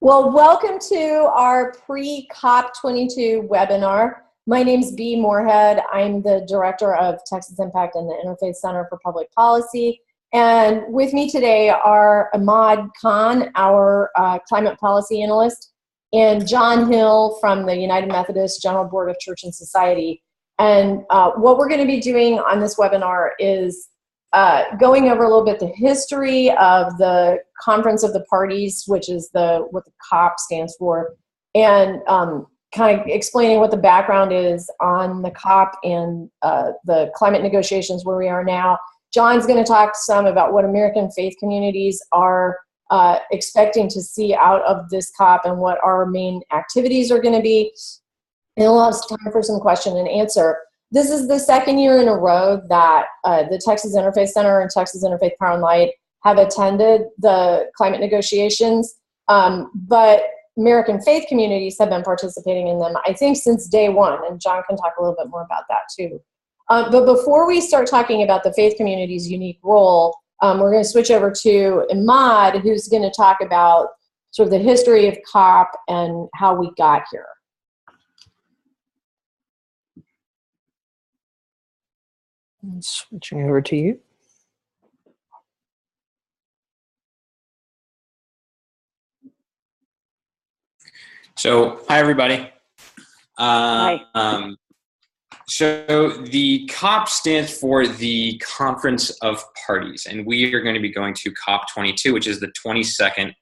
Well, welcome to our pre-COP22 webinar. My name's Bea Moorhead. I'm the Director of Texas Impact and the Interfaith Center for Public Policy. And with me today are Imaad Khan, our Climate Policy Analyst, and John Hill from the United Methodist General Board of Church and Society. And what we're going to be doing on this webinar is going over a little bit the history of the Conference of the Parties, which is what the COP stands for, and kind of explaining what the background is on the COP and the climate negotiations where we are now. John's going to talk some about what American faith communities are expecting to see out of this COP and what our main activities are going to be. And we'll have time for some question and answer. This is the second year in a row that the Texas Interfaith Center and Texas Interfaith Power and Light have attended the climate negotiations, but American faith communities have been participating in them, I think, since day one, and John can talk a little bit more about that too. But before we start talking about the faith community's unique role, we're going to switch over to Imaad, who's going to talk about sort of the history of COP and how we got here. Switching over to you. So, hi everybody. Hi. So the COP stands for the Conference of Parties, and we are going to be going to COP22, which is the 22nd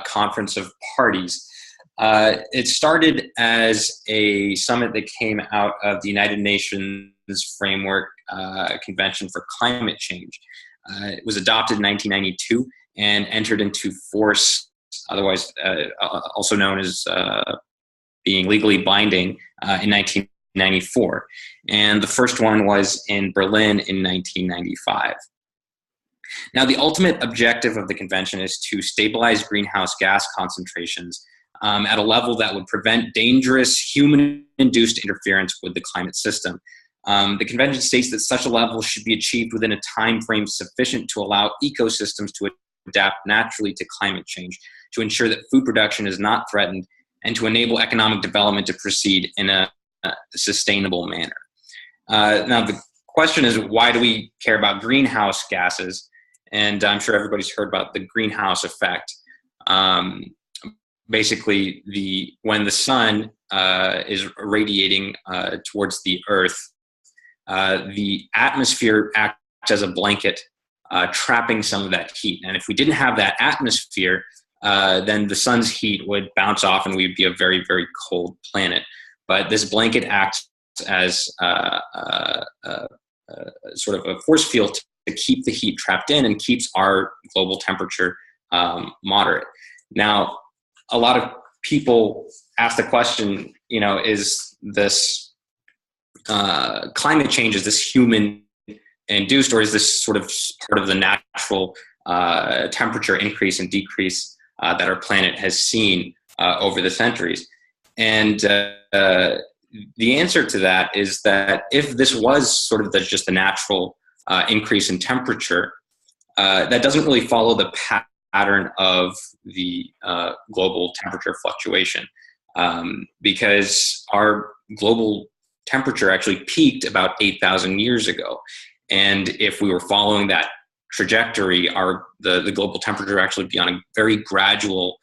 Conference of Parties. It started as a summit that came out of the United Nations Framework Convention for Climate Change. It was adopted in 1992 and entered into force, otherwise also known as being legally binding, in 1994. And the first one was in Berlin in 1995. Now, the ultimate objective of the convention is to stabilize greenhouse gas concentrations at a level that would prevent dangerous human-induced interference with the climate system. The convention states that such a level should be achieved within a time frame sufficient to allow ecosystems to adapt naturally to climate change, to ensure that food production is not threatened, and to enable economic development to proceed in a sustainable manner. Now, the question is, why do we care about greenhouse gases? And I'm sure everybody's heard about the greenhouse effect. Basically, when the sun is radiating towards the Earth, the atmosphere acts as a blanket, trapping some of that heat. And if we didn't have that atmosphere, then the sun's heat would bounce off and we'd be a very, very cold planet. But this blanket acts as sort of a force field to keep the heat trapped in and keeps our global temperature moderate. Now, a lot of people ask the question, is this climate change, is this human induced, or is this sort of part of the natural temperature increase and decrease that our planet has seen over the centuries? And the answer to that is that if this was sort of just a natural increase in temperature, that doesn't really follow the pattern of the global temperature fluctuation, because our global temperature actually peaked about 8,000 years ago. And if we were following that trajectory, the global temperature actually be on a very gradual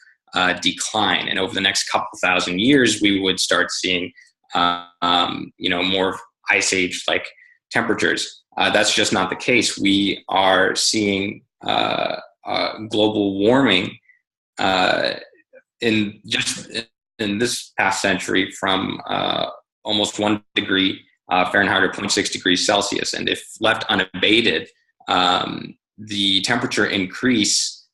decline. And over the next couple thousand years, we would start seeing more ice age-like temperatures. That's just not the case. We are seeing global warming in this past century from almost 1 degree Fahrenheit or 0.6 degrees Celsius. And if left unabated, the temperature increase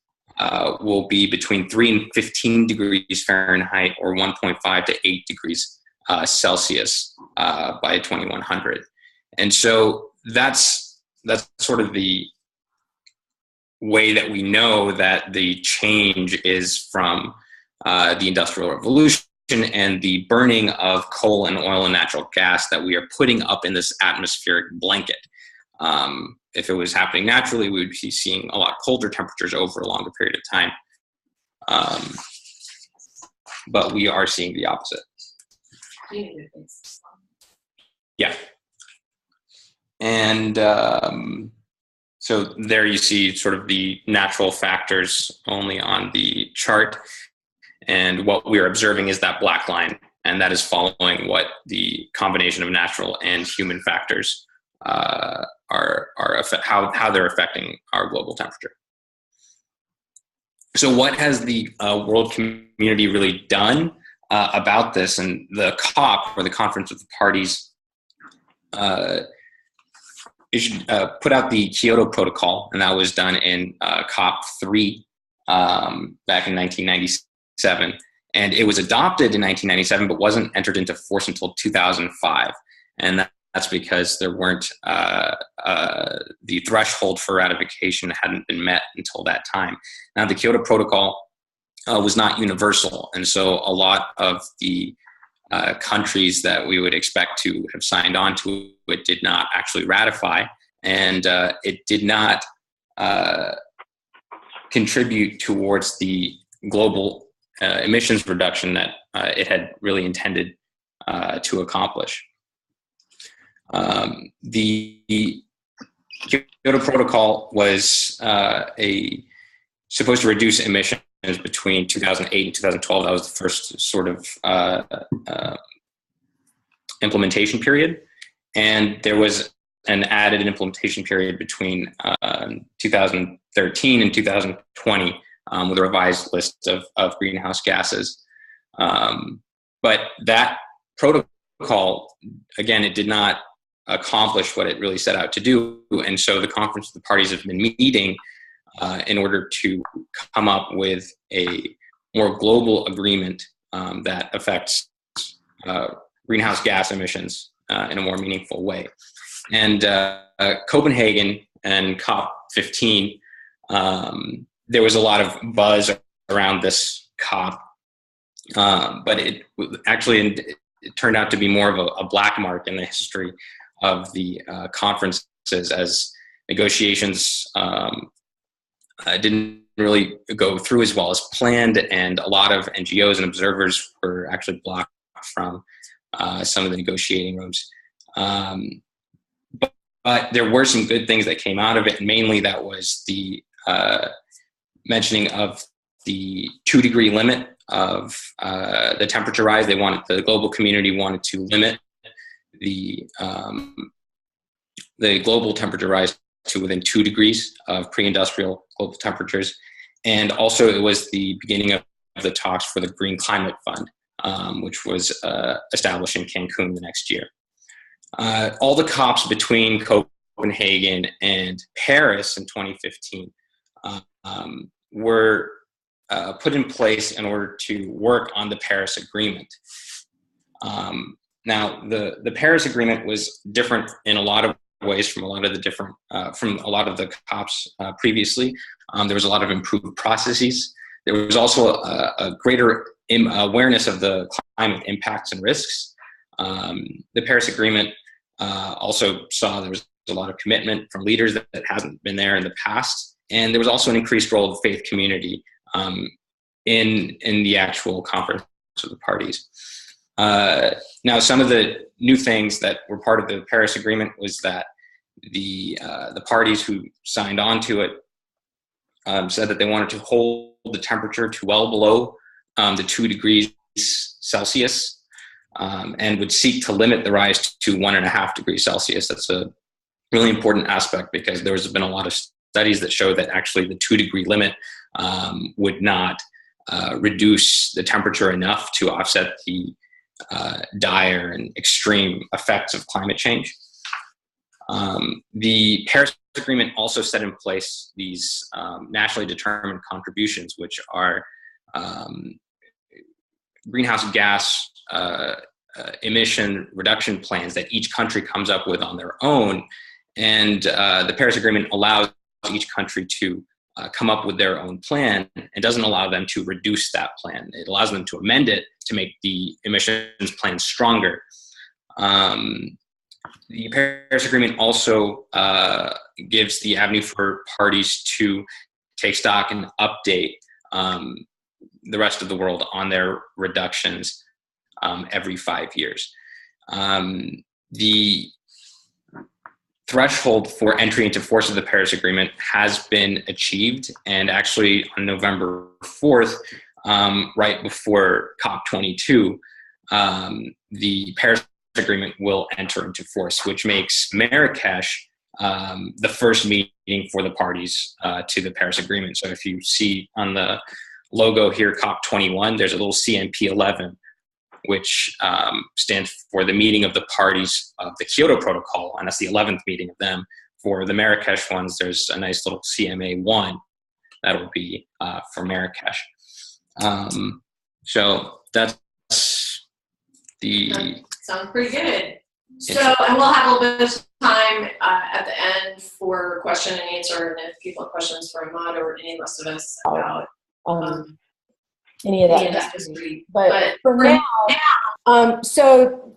will be between 3 and 15 degrees Fahrenheit or 1.5 to 8 degrees Celsius by 2100. And so that's sort of the way that we know that the change is from the Industrial Revolution and the burning of coal and oil and natural gas that we are putting up in this atmospheric blanket. If it was happening naturally, we would be seeing a lot colder temperatures over a longer period of time. but we are seeing the opposite. Yeah. And so there you see sort of the natural factors only on the chart. And what we're observing is that black line, and that is following what the combination of natural and human factors how they're affecting our global temperature. So what has the world community really done about this? And the COP, or the Conference of the Parties, put out the Kyoto Protocol, and that was done in COP3 back in 1997. And it was adopted in 1997, but wasn't entered into force until 2005. And that's because there weren't, the threshold for ratification hadn't been met until that time. Now, the Kyoto Protocol was not universal. And so a lot of the countries that we would expect to have signed on to it did not actually ratify. And it did not contribute towards the global emissions reduction that it had really intended to accomplish. The Kyoto Protocol was supposed to reduce emissions between 2008 and 2012. That was the first sort of implementation period. And there was an added implementation period between 2013 and 2020 with a revised list of greenhouse gases. But that protocol, again, it did not accomplish what it really set out to do. And so the Conference of the Parties have been meeting in order to come up with a more global agreement that affects greenhouse gas emissions in a more meaningful way. And Copenhagen and COP15, there was a lot of buzz around this COP, but it turned out to be more of a black mark in the history of the conferences, as negotiations didn't really go through as well as planned, and a lot of NGOs and observers were actually blocked from some of the negotiating rooms. But there were some good things that came out of it, and mainly that was the mentioning of the 2-degree limit of the temperature rise. The global community wanted to limit the global temperature rise to within 2 degrees of pre-industrial global temperatures. And also it was the beginning of the talks for the Green Climate Fund, which was established in Cancun the next year. All the COPs between Copenhagen and Paris in 2015 were put in place in order to work on the Paris Agreement. Now, the Paris Agreement was different in a lot of ways from a lot of the COPs previously. There was a lot of improved processes. There was also a greater awareness of the climate impacts and risks. The Paris Agreement also saw there was a lot of commitment from leaders that hasn't been there in the past. And there was also an increased role of the faith community in the actual Conference of the Parties. Now, some of the new things that were part of the Paris Agreement was that the parties who signed on to it said that they wanted to hold the temperature to well below the 2 degrees Celsius, and would seek to limit the rise to 1.5 degrees Celsius. That's a really important aspect, because there's been a lot of studies that show that actually the 2-degree limit would not reduce the temperature enough to offset the dire and extreme effects of climate change. The Paris Agreement also set in place these nationally determined contributions, which are greenhouse gas emission reduction plans that each country comes up with on their own. And the Paris Agreement allows each country to come up with their own plan, and doesn't allow them to reduce that plan. It allows them to amend it to make the emissions plan stronger. The Paris Agreement also gives the avenue for parties to take stock and update the rest of the world on their reductions every 5 years. The threshold for entry into force of the Paris Agreement has been achieved, and actually on November 4th, right before COP22, the Paris Agreement will enter into force, which makes Marrakesh the first meeting for the parties to the Paris Agreement. So if you see on the logo here, COP21, there's a little CMP11, which stands for the meeting of the parties of the Kyoto Protocol, and that's the 11th meeting of them. For the Marrakesh ones, there's a nice little CMA1 that'll be for Marrakesh. So that's the... Sounds pretty good. So, and we'll have a little bit of time at the end for question and answer, and if people have questions for Imaad or any of the rest of us about any of that history. But for now, so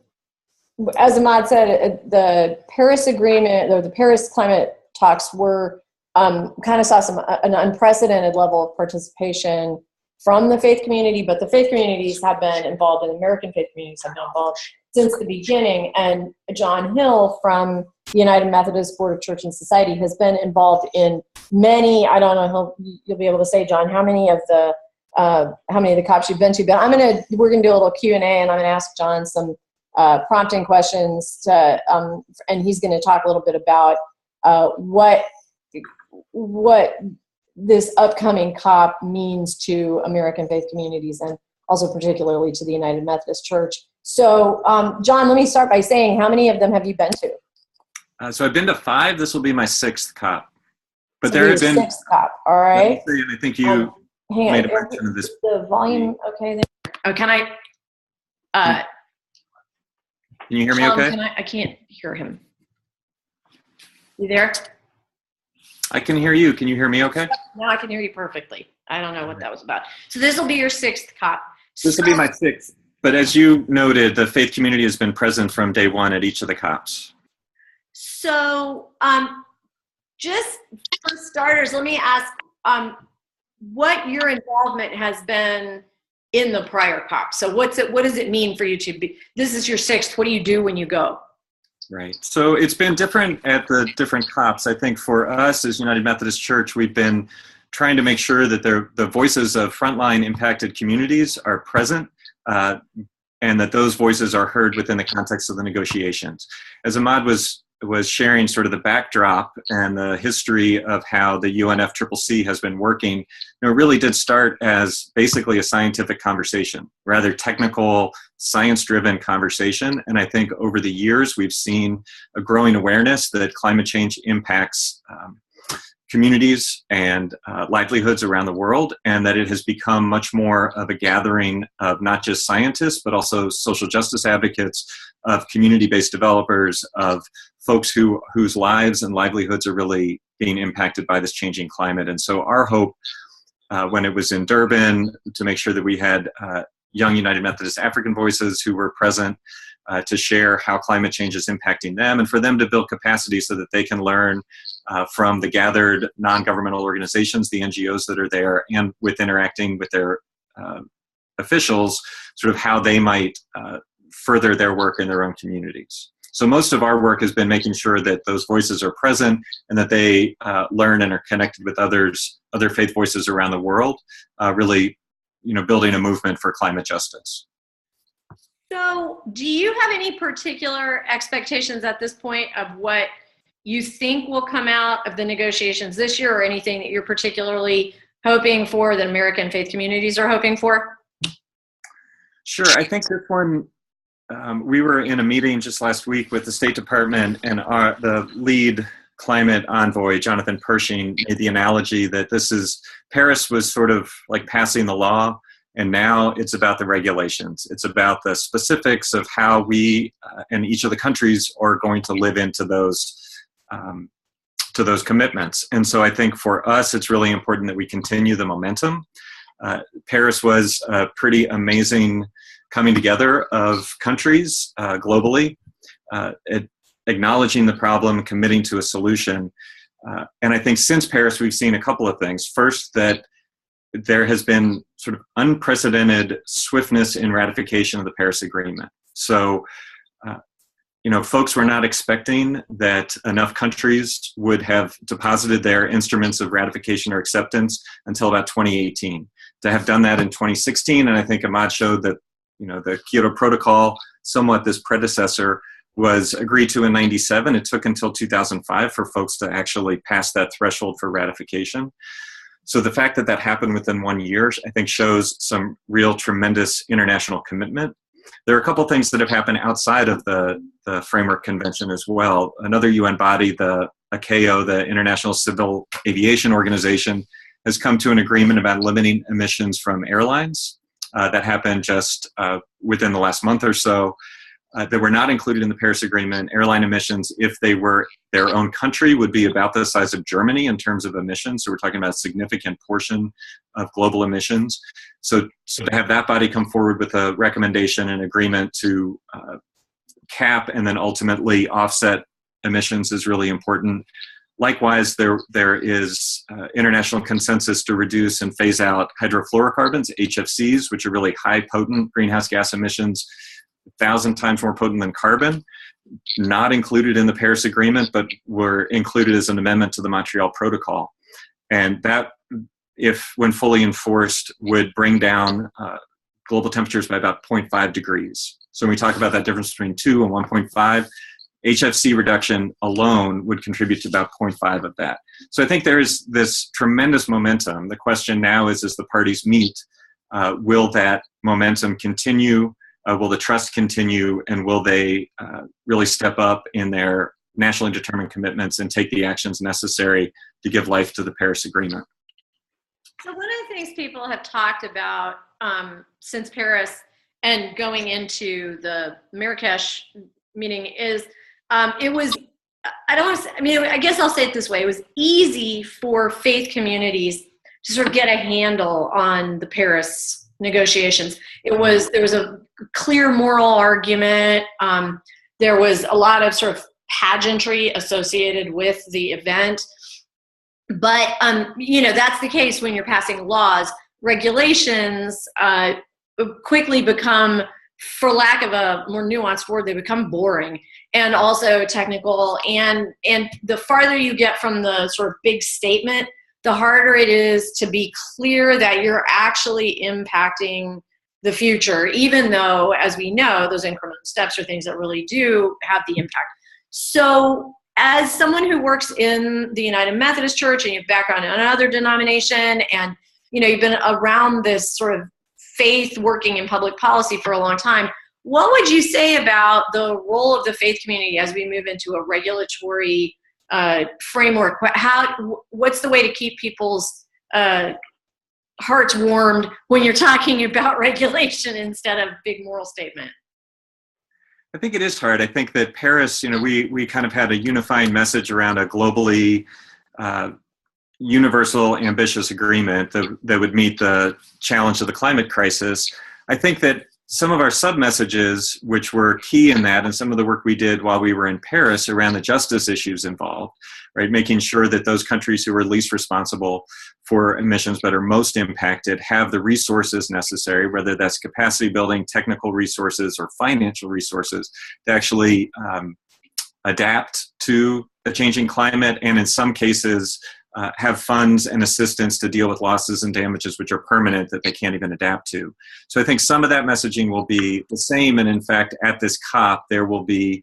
as Imaad said, the Paris Agreement, or the Paris climate talks were kind of saw an unprecedented level of participation from the faith community, but the faith communities have been involved, and American faith communities have been involved since the beginning. And John Hill from the United Methodist Board of Church and Society has been involved in many, I don't know, you'll be able to say, John, how many of the COPs you've been to, but we're gonna do a little Q&A, and I'm gonna ask John some prompting questions and he's gonna talk a little bit about what this upcoming COP means to American faith communities, and also particularly to the United Methodist Church. So, John, let me start by saying, how many of them have you been to? So I've been to 5. This will be my 6th COP. But so there have been 6th COP. All right. And I think you made a mention of this. The volume, okay. Oh, can I? Can you hear me? Tom, okay? I can't hear him. You there? I can hear you. Can you hear me? Okay. Now I can hear you perfectly. I don't know what that was about. So this will be your 6th COP. This will be my 6th. But as you noted, the faith community has been present from day one at each of the COPs. So, just for starters, let me ask what your involvement has been in the prior COP. So what does it mean for you to be, this is your 6th, what do you do when you go? Right. So it's been different at the different COPs. I think for us as United Methodist Church, we've been trying to make sure that the voices of frontline impacted communities are present, and that those voices are heard within the context of the negotiations. As Imaad was sharing sort of the backdrop and the history of how the UNFCCC has been working, it really did start as basically a scientific conversation, rather technical, science-driven conversation. And I think over the years, we've seen a growing awareness that climate change impacts communities and livelihoods around the world, and that it has become much more of a gathering of not just scientists, but also social justice advocates, of community-based developers, of folks whose lives and livelihoods are really being impacted by this changing climate. And so our hope when it was in Durban, to make sure that we had young United Methodist African voices who were present to share how climate change is impacting them, and for them to build capacity so that they can learn from the gathered non-governmental organizations, the NGOs that are there, and with interacting with their officials, sort of how they might further their work in their own communities. So most of our work has been making sure that those voices are present and that they learn and are connected with other faith voices around the world, really, building a movement for climate justice. So do you have any particular expectations at this point of what you think will come out of the negotiations this year, or anything that you're particularly hoping for, that American faith communities are hoping for? Sure. I think this one, we were in a meeting just last week with the State Department, and the lead climate envoy, Jonathan Pershing, made the analogy that Paris was sort of like passing the law, and now it's about the regulations. It's about the specifics of how we and each of the countries are going to live into those commitments. And so I think for us, it's really important that we continue the momentum. Paris was a pretty amazing coming together of countries globally, acknowledging the problem, committing to a solution. And I think since Paris, we've seen a couple of things. First, that there has been sort of unprecedented swiftness in ratification of the Paris Agreement. So, folks were not expecting that enough countries would have deposited their instruments of ratification or acceptance until about 2018. To have done that in 2016, and I think Imaad showed that, the Kyoto Protocol, somewhat this predecessor, was agreed to in 97. It took until 2005 for folks to actually pass that threshold for ratification. So the fact that that happened within 1 year, I think, shows some real tremendous international commitment. There are a couple things that have happened outside of the Framework Convention as well. Another UN body, the ICAO, the International Civil Aviation Organization, has come to an agreement about limiting emissions from airlines. That happened just within the last month or so. That were not included in the Paris Agreement. Airline emissions, if they were their own country, would be about the size of Germany in terms of emissions. So we're talking about a significant portion of global emissions. So to have that body come forward with a recommendation and agreement to cap and then ultimately offset emissions is really important. Likewise, there is international consensus to reduce and phase out hydrofluorocarbons, HFCs, which are really high potent greenhouse gas emissions, 1,000 times more potent than carbon, not included in the Paris Agreement, but were included as an amendment to the Montreal Protocol. And that, if when fully enforced, would bring down global temperatures by about 0.5 degrees. So when we talk about that difference between 2 and 1.5, HFC reduction alone would contribute to about 0.5 of that. So I think there's this tremendous momentum. The question now is, as the parties meet, will that momentum continue? Will the trust continue, and will they really step up in their nationally determined commitments and take the actions necessary to give life to the Paris Agreement? So one of the things people have talked about since Paris and going into the Marrakesh meeting is it was, I guess I'll say it this way, it was easy for faith communities to sort of get a handle on the Paris negotiations. There was a clear moral argument. There was a lot of sort of pageantry associated with the event. But, that's the case when you're passing laws. Regulations quickly become, for lack of a more nuanced word, they become boring and also technical. And the farther you get from the sort of big statement, the harder it is to be clear that you're actually impacting the future, even though, as we know, those incremental steps are things that really do have the impact. So as someone who works in the United Methodist Church and you have background in another denomination and, you've been around this sort of faith working in public policy for a long time, what would you say about the role of the faith community as we move into a regulatory framework? What's the way to keep people's hearts warmed when you're talking about regulation instead of big moral statement? I think it is hard. I think that Paris, we kind of had a unifying message around a globally universal, ambitious agreement that would meet the challenge of the climate crisis. I think that some of our sub-messages, which were key in that, and some of the work we did while we were in Paris around the justice issues involved, right? Making sure that those countries who are least responsible for emissions but are most impacted have the resources necessary, whether that's capacity building, technical resources, or financial resources, to actually adapt to a changing climate, and in some cases, have funds and assistance to deal with losses and damages which are permanent that they can't even adapt to. So I think some of that messaging will be the same, and in fact, at this COP, there will be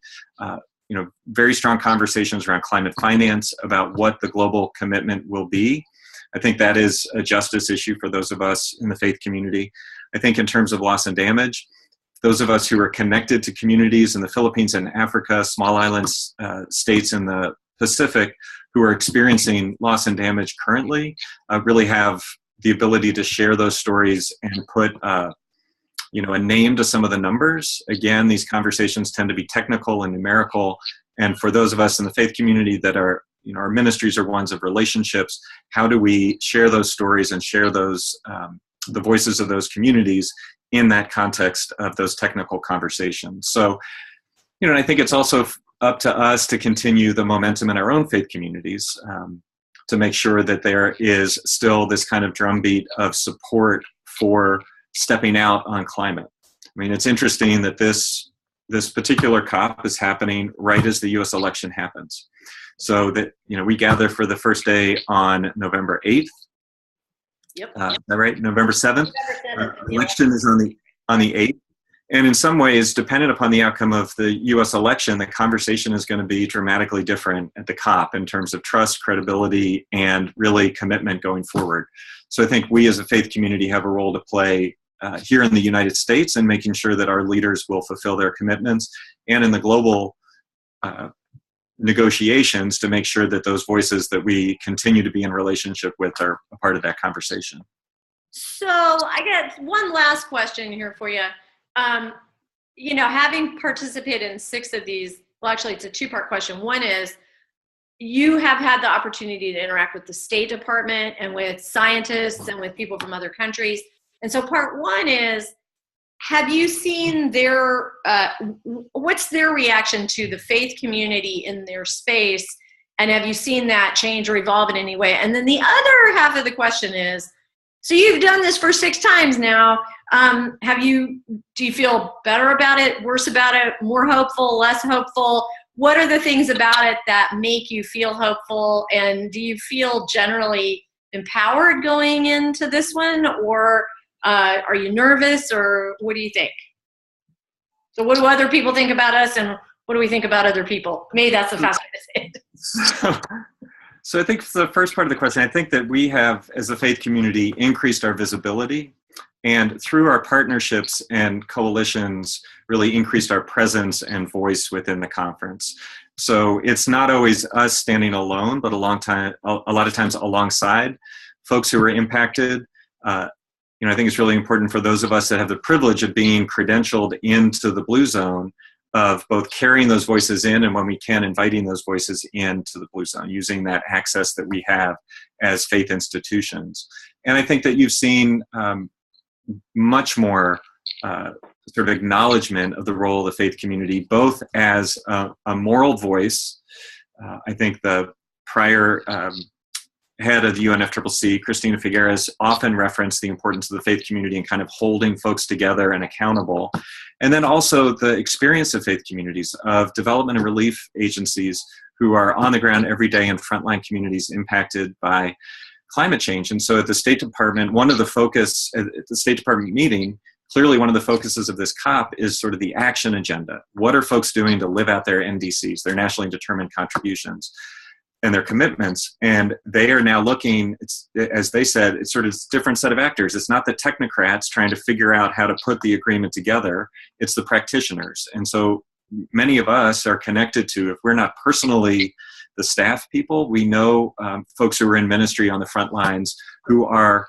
very strong conversations around climate finance, about what the global commitment will be. I think that is a justice issue for those of us in the faith community. I think in terms of loss and damage, those of us who are connected to communities in the Philippines and Africa, small islands, states in the Pacific, who are experiencing loss and damage currently, really have the ability to share those stories and put a name to some of the numbers. Again, these conversations tend to be technical and numerical, and for those of us in the faith community that are, our ministries are ones of relationships, how do we share those stories and share those, the voices of those communities in that context of those technical conversations? So, I think it's also up to us to continue the momentum in our own faith communities, to make sure that there is still this kind of drumbeat of support for stepping out on climate. I mean, it's interesting that this particular COP is happening right as the U.S. election happens. So that, we gather for the first day on November 8th. Yep. Is that right? November 7th? November 7th, Election is on the 8th. And in some ways, dependent upon the outcome of the U.S. election, the conversation is going to be dramatically different at the COP in terms of trust, credibility, and really commitment going forward. So I think we as a faith community have a role to play here in the United States in making sure that our leaders will fulfill their commitments, and in the global negotiations to make sure that those voices that we continue to be in relationship with are a part of that conversation. So I got one last question here for you. Having participated in 6 of these, well, actually it's a 2-part question. One is, you have had the opportunity to interact with the State Department and with scientists and with people from other countries. And so part 1 is, have you seen what's their reaction to the faith community in their space? And have you seen that change or evolve in any way? And then the other half of the question is, so you've done this for 6 times now. Do you feel better about it, worse about it, more hopeful, less hopeful? What are the things about it that make you feel hopeful? And do you feel generally empowered going into this one, or are you nervous, or what do you think? So what do other people think about us, and what do we think about other people? Maybe that's the fast way to say it. So I think for the first part of the question, I think that we have, as a faith community, increased our visibility, and through our partnerships and coalitions, really increased our presence and voice within the conference. So it's not always us standing alone, but a lot of times alongside folks who are impacted. I think it's really important for those of us that have the privilege of being credentialed into the Blue Zone, of both carrying those voices in, and when we can, inviting those voices into the Blue Zone, using that access that we have as faith institutions. And I think that you've seen much more sort of acknowledgement of the role of the faith community, both as a moral voice. I think the prior head of the UNFCCC, Christina Figueres, often referenced the importance of the faith community and kind of holding folks together and accountable. And then also the experience of faith communities, of development and relief agencies who are on the ground every day in frontline communities impacted by climate change. And so at the State Department, one of the focus at the State Department meeting, clearly one of the focuses of this COP is sort of the action agenda. What are folks doing to live out their NDCs, their nationally determined contributions, and their commitments? And they are now looking, as they said, it's sort of a different set of actors. It's not the technocrats trying to figure out how to put the agreement together. It's the practitioners. And so many of us are connected to, if we're not personally the staff people, we know folks who are in ministry on the front lines who are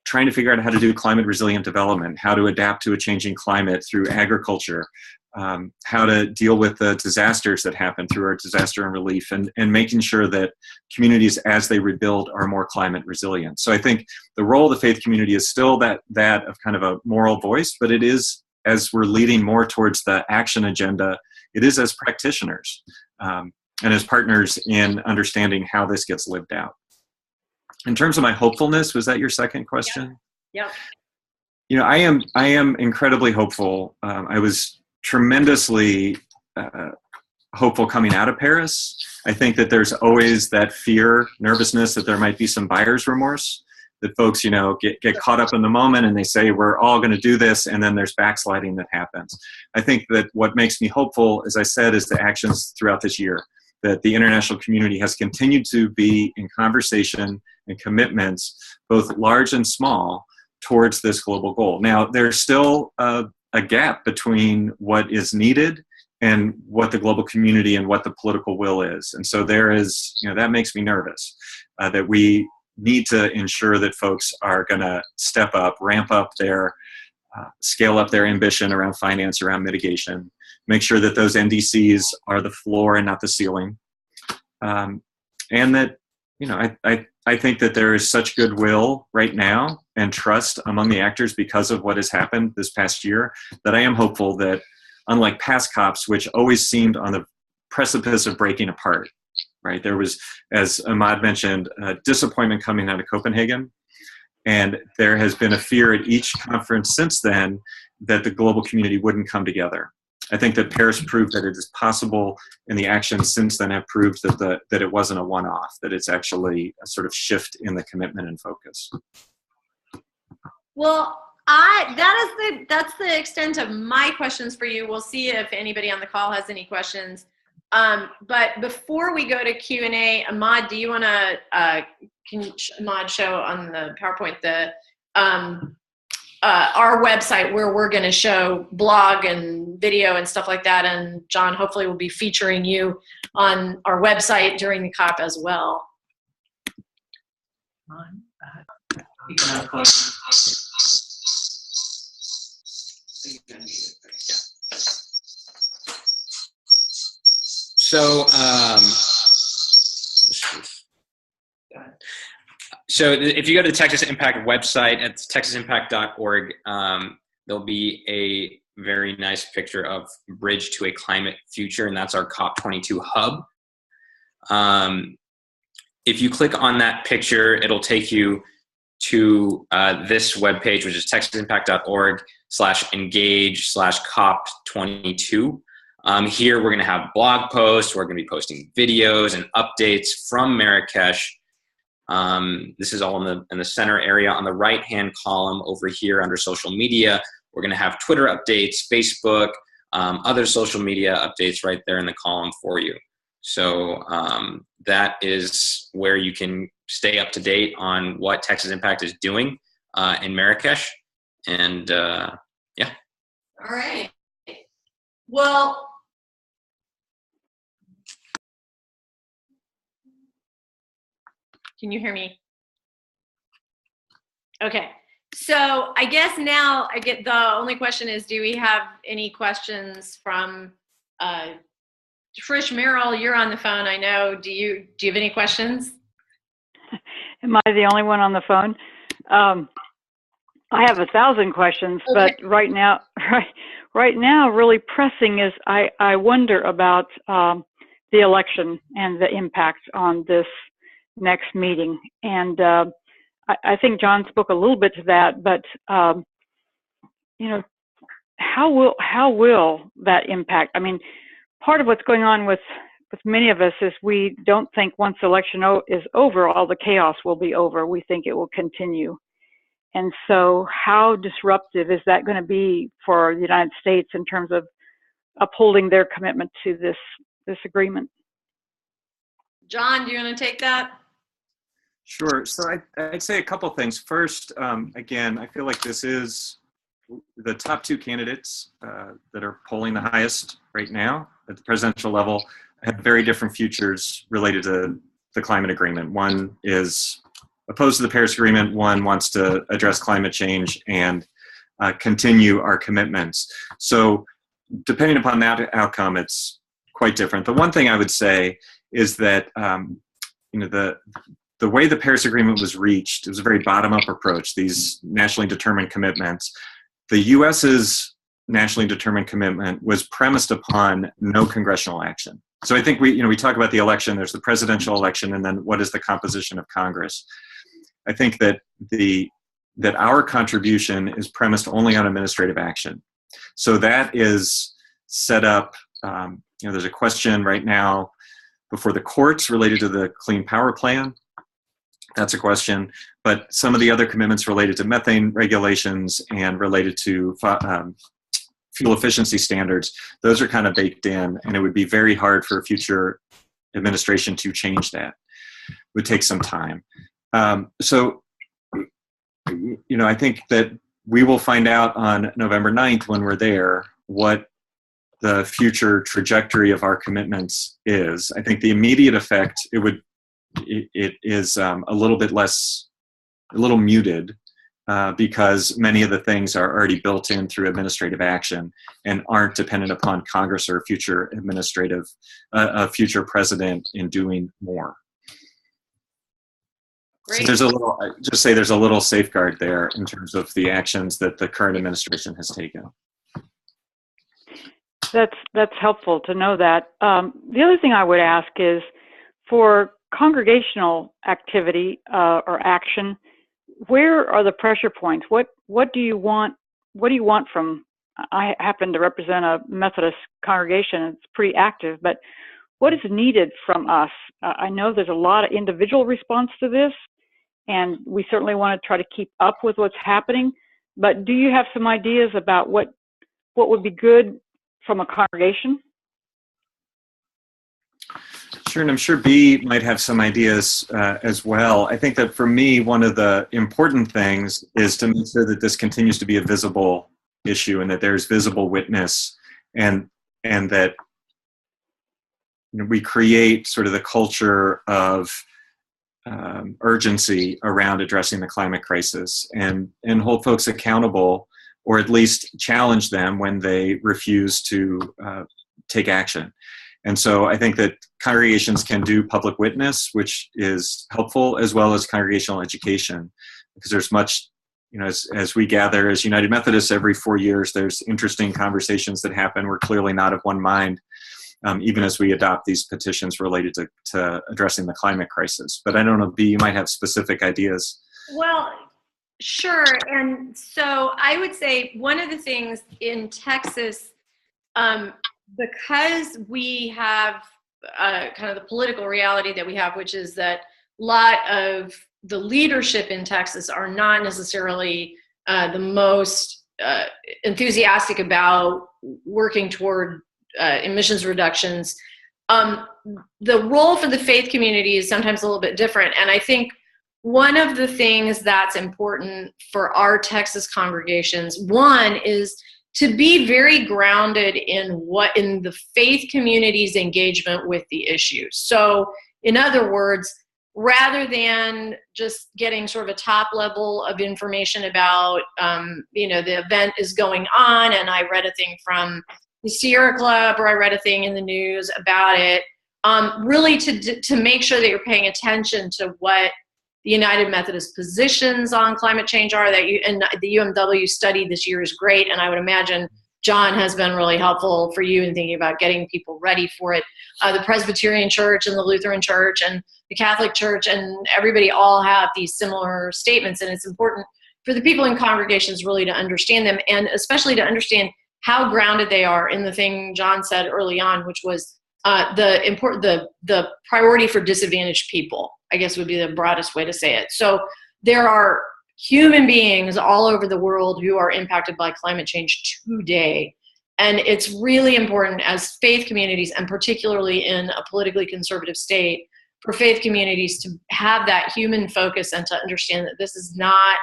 trying to figure out how to do climate resilient development, how to adapt to a changing climate through agriculture, how to deal with the disasters that happen through our disaster and relief, and making sure that communities as they rebuild are more climate resilient. So I think the role of the faith community is still that of kind of a moral voice, but it is, as we're leading more towards the action agenda, it is as practitioners and as partners in understanding how this gets lived out. In terms of my hopefulness, was that your second question? Yep. I am incredibly hopeful. I was tremendously hopeful coming out of Paris. I think that there's always that fear, nervousness that there might be some buyer's remorse, that folks, get caught up in the moment and they say, we're all going to do this, and then there's backsliding that happens. I think that what makes me hopeful, as I said, is the actions throughout this year, that the international community has continued to be in conversation and commitments, both large and small, towards this global goal. Now, there's still a gap between what is needed and what the global community and what the political will is. And so there is, that makes me nervous, that we need to ensure that folks are going to step up, ramp up their, scale up their ambition around finance, around mitigation, make sure that those NDCs are the floor and not the ceiling. And that, I think that there is such goodwill right now and trust among the actors because of what has happened this past year, that I am hopeful that, unlike past COPs, which always seemed on the precipice of breaking apart, right? There was, as Imaad mentioned, disappointment coming out of Copenhagen. And there has been a fear at each conference since then that the global community wouldn't come together. I think that Paris proved that it is possible, and the actions since then have proved that it wasn't a one-off, that it's actually a sort of shift in the commitment and focus. Well, that's the extent of my questions for you. We'll see if anybody on the call has any questions. But before we go to Q&A, Imaad, do you want to, can Imaad show on the PowerPoint our website where we're going to show blog and video and stuff like that, and John hopefully will be featuring you on our website during the COP as well. So if you go to the Texas Impact website at texasimpact.org, there'll be a very nice picture of Bridge to a Climate Future, and that's our COP22 hub. If you click on that picture, it'll take you to this webpage, which is texasimpact.org/engage/COP22. Here we're going to have blog posts, we're going to be posting videos and updates from Marrakesh. This is all in the center area. On the right-hand column over here under social media, we're going to have Twitter updates, Facebook, other social media updates right there in the column for you. So that is where you can stay up to date on what Texas Impact is doing in Marrakesh. And yeah. All right. Well, can you hear me? Okay. So I guess now the only question is, do we have any questions from Trish Merrill? You're on the phone, I know. Do you have any questions? Am I the only one on the phone? I have 1,000 questions, okay. But right now, really pressing is I wonder about the election and the impact on this next meeting. And I think John spoke a little bit to that, but you know, how will that impact? I mean, part of what's going on with many of us is we don't think once the election is over, all the chaos will be over. We think it will continue. And so how disruptive is that going to be for the United States in terms of upholding their commitment to this agreement? John, do you want to take that? Sure. So I'd say a couple things. First, again, I feel like this is the top two candidates that are polling the highest right now at the presidential level have very different futures related to the climate agreement. One is opposed to the Paris Agreement. One wants to address climate change and continue our commitments. So depending upon that outcome, it's quite different. The one thing I would say is that you know, the way the Paris Agreement was reached, it was a very bottom-up approach, these nationally determined commitments. The U.S.'s nationally determined commitment was premised upon no congressional action. So I think we talk about the election, there's the presidential election, and then what is the composition of Congress. I think that our contribution is premised only on administrative action. So that is set up, there's a question right now before the courts related to the Clean Power Plan. That's a question. But some of the other commitments related to methane regulations and related to fuel efficiency standards, those are kind of baked in, and it would be very hard for a future administration to change that. It would take some time. So, I think that we will find out on November 9th when we're there what the future trajectory of our commitments is. I think the immediate effect, it is a little bit less, a little muted because many of the things are already built in through administrative action and aren't dependent upon Congress or future future president in doing more. Great. So there's a little safeguard there in terms of the actions that the current administration has taken. That's helpful to know that. The other thing I would ask is, for congregational activity or action, where are the pressure points? What do you want? What do you want from? I happen to represent a Methodist congregation. It's pretty active, but what is needed from us? I know there's a lot of individual response to this, and we certainly want to try to keep up with what's happening. But do you have some ideas about what would be good from a congregation? Sure, and I'm sure B might have some ideas as well. I think that for me, one of the important things is to make sure that this continues to be a visible issue and that there's visible witness, and that we create sort of the culture of urgency around addressing the climate crisis, and hold folks accountable, or at least challenge them when they refuse to take action. And so I think that congregations can do public witness, which is helpful, as well as congregational education, because there's much, as we gather as United Methodists every 4 years, there's interesting conversations that happen. We're clearly not of one mind, even as we adopt these petitions related to addressing the climate crisis. But I don't know, B, you might have specific ideas. Well, sure. And so I would say one of the things in Texas, because we have kind of the political reality that we have, which is that a lot of the leadership in Texas are not necessarily the most enthusiastic about working toward emissions reductions. The role for the faith community is sometimes a little bit different. And I think one of the things that's important for our Texas congregations, one, is to be very grounded in the faith community's engagement with the issue. So in other words, rather than just getting sort of a top level of information about, the event is going on, and I read a thing from the Sierra Club, or I read a thing in the news about it, really to make sure that you're paying attention to what the United Methodist positions on climate change are. And the UMW study this year is great, and I would imagine John has been really helpful for you in thinking about getting people ready for it. The Presbyterian Church and the Lutheran Church and the Catholic Church and everybody all have these similar statements, and it's important for the people in congregations really to understand them, and especially to understand how grounded they are in the thing John said early on, which was the priority for disadvantaged people, I guess would be the broadest way to say it. So there are human beings all over the world who are impacted by climate change today. And it's really important as faith communities, and particularly in a politically conservative state, for faith communities to have that human focus and to understand that this is not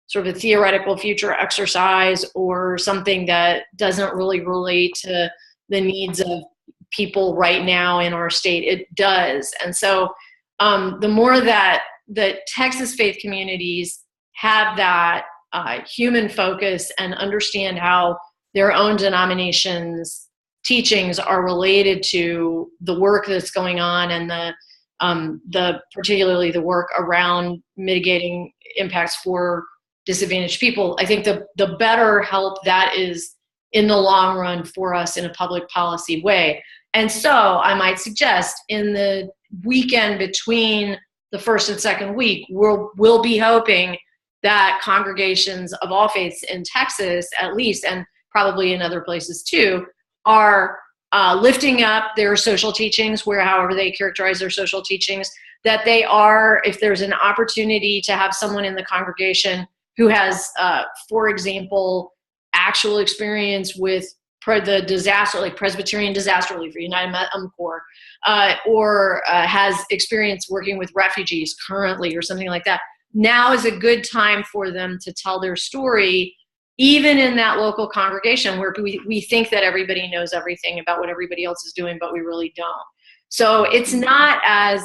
sort of a theoretical future exercise or something that doesn't really relate to the needs of people right now in our state. It does. And so the more that the Texas faith communities have that human focus and understand how their own denominations' teachings are related to the work that's going on, and the particularly the work around mitigating impacts for disadvantaged people, I think the better help that is in the long run for us in a public policy way. And so I might suggest in the weekend between the first and second week, we'll be hoping that congregations of all faiths in Texas, at least, and probably in other places too, are lifting up their social teachings, however they characterize their social teachings, that they are, if there's an opportunity to have someone in the congregation who has, for example, actual experience with the disaster, like Presbyterian Disaster Relief or United Corps, or has experience working with refugees currently or something like that, now is a good time for them to tell their story, even in that local congregation where we think that everybody knows everything about what everybody else is doing, but we really don't. So it's not as,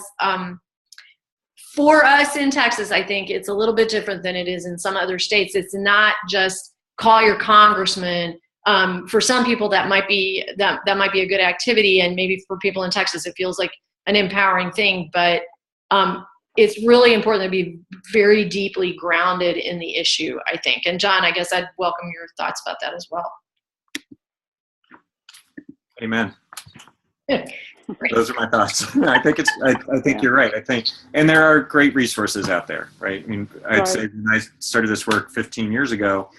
for us in Texas, I think it's a little bit different than it is in some other states. It's not just call your congressman. For some people that might be a good activity, and maybe for people in Texas it feels like an empowering thing, but it's really important to be very deeply grounded in the issue, I think. And John, I guess I'd welcome your thoughts about that as well. Amen. Those are my thoughts. I think I think you're right. I think, and there are great resources out there, right? I mean, I'd say when I started this work 15 years ago,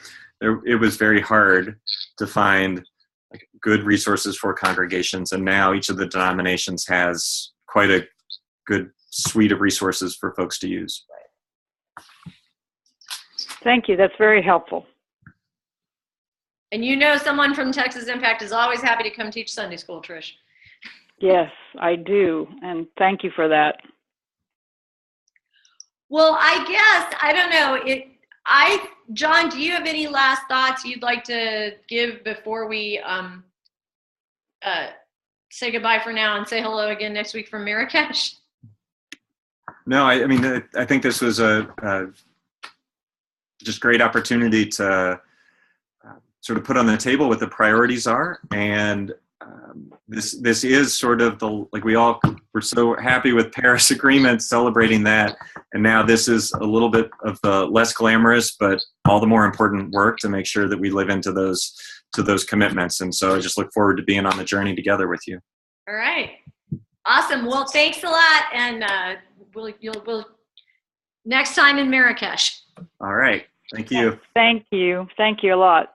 it was very hard to find like good resources for congregations, and now each of the denominations has quite a good suite of resources for folks to use. Thank you. That's very helpful. And you know someone from Texas Impact is always happy to come teach Sunday school, Trish. Yes, I do. And thank you for that. Well, I guess, I don't know. John, do you have any last thoughts you'd like to give before we say goodbye for now and say hello again next week from Marrakesh? No, I mean, I think this was a just great opportunity to sort of put on the table what the priorities are, and this is sort of like we're so happy with Paris Agreement, celebrating that, and now this is a little bit of the less glamorous but all the more important work to make sure that we live into those commitments. And so I just look forward to being on the journey together with you. All right, awesome. Well, thanks a lot, and we'll next time in Marrakesh. All right, thank you. Thank you a lot.